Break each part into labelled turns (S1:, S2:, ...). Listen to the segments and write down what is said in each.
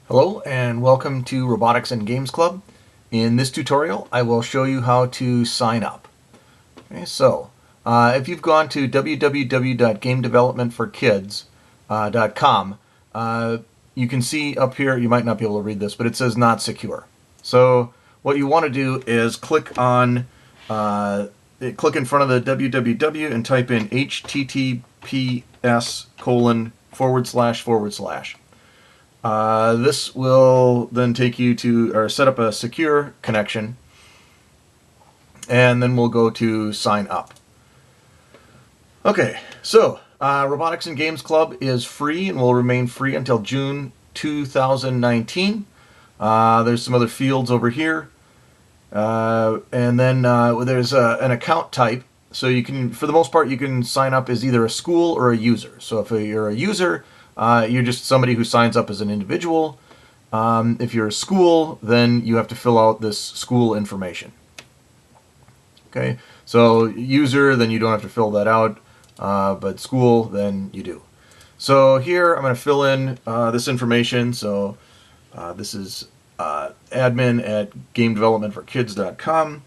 S1: Hello and welcome to Robotics and Games Club. In this tutorial I will show you how to sign up. Okay, so if you've gone to www.gamedevelopment4kids.com, you can see up here, you might not be able to read this, but it says not secure. So what you want to do is click on click in front of the www and type in https://. This will then take you to, or set up a secure connection, and then we'll go to sign up. Okay, so Robotics and Games Club is free and will remain free until June 2019. There's some other fields over here. And then there's an account type. So you can, for the most part, you can sign up as either a school or a user. So if you're a user, you're just somebody who signs up as an individual. If you're a school, then you have to fill out this school information. Okay, so user, then you don't have to fill that out, but school, then you do. So here I'm going to fill in this information. So this is admin at gamedevelopment4kids.com,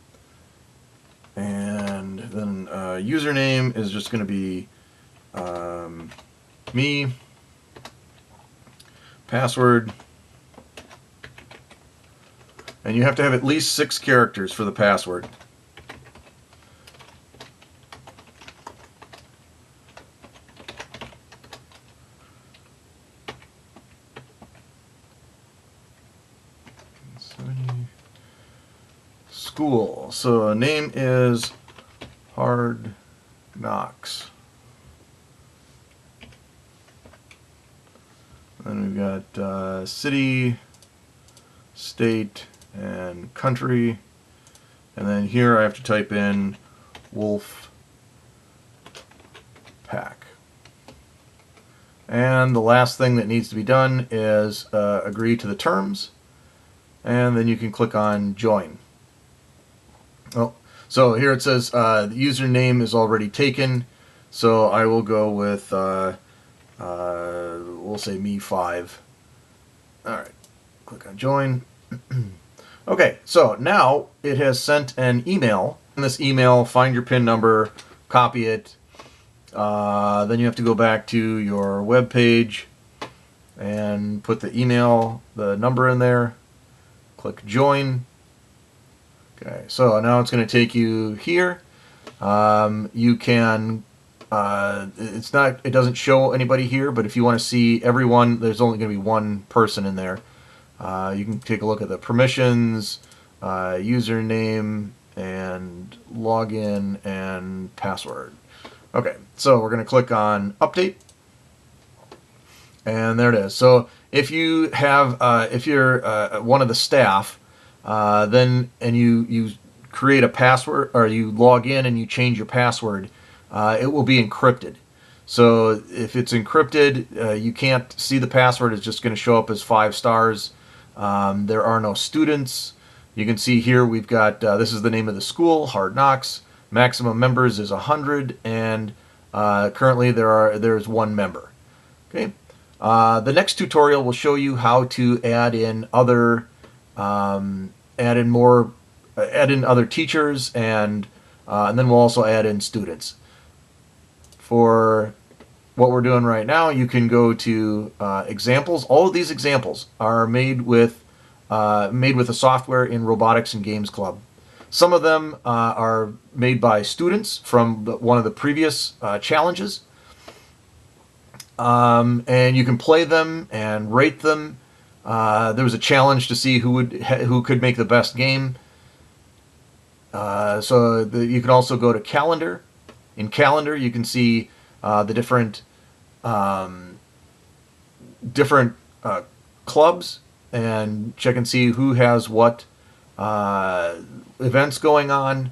S1: and then username is just going to be me, password, and you have to have at least 6 characters for the password. School. So name is Hard Knocks. Then we've got city, state, and country. And then here I have to type in Wolf Pack. And the last thing that needs to be done is agree to the terms. And then you can click on Join. Oh, so here it says the username is already taken, so I will go with we'll say me5. Alright, click on Join. Okay, so now it has sent an email. In this email, find your PIN number, copy it, then you have to go back to your web page and put the email, the number in there, click Join. Okay, so now it's going to take you here. You can, it doesn't show anybody here, but if you want to see everyone, there's only going to be one person in there. You can take a look at the permissions, username, and login and password. Okay, so we're going to click on Update. And there it is. So if you have, if you're one of the staff, then and you create a password, or you log in and you change your password, it will be encrypted. So if it's encrypted, you can't see the password. It's just going to show up as 5 stars. There are no students. You can see here we've got this is the name of the school, Hard Knocks. Maximum members is 100, and currently there's 1 member. Okay. The next tutorial will show you how to add in other add in other teachers, and then we'll also add in students. For what we're doing right now, you can go to examples. All of these examples are made with the software in Robotics and Games Club. Some of them are made by students from one of the previous challenges, and you can play them and rate them. There was a challenge to see who could make the best game. You can also go to Calendar. In Calendar, you can see the different clubs, and check and see who has what events going on.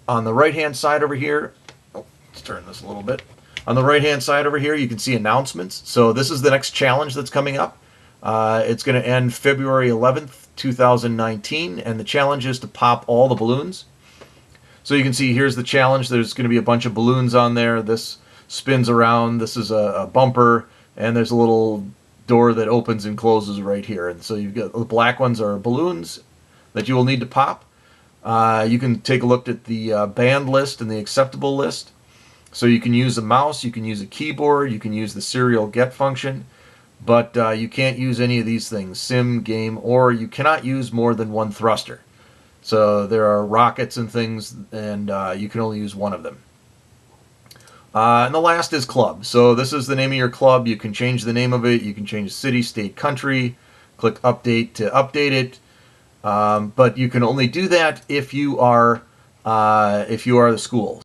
S1: On the right-hand side over here, let's turn this a little bit. On the right-hand side over here, you can see announcements. So this is the next challenge that's coming up. It's going to end February 11th, 2019, and the challenge is to pop all the balloons. So you can see here's the challenge. There's going to be a bunch of balloons on there. This spins around. This is a bumper, and there's a little door that opens and closes right here. And so you've got the black ones are balloons that you will need to pop. You can take a look at the banned list and the acceptable list. So you can use a mouse, you can use a keyboard, you can use the serial get function, but you can't use any of these things, sim, game, or you cannot use more than one thruster. So there are rockets and things, and you can only use one of them. And the last is club. So this is the name of your club. You can change the name of it. You can change city, state, country. Click update to update it. But you can only do that if you are the school.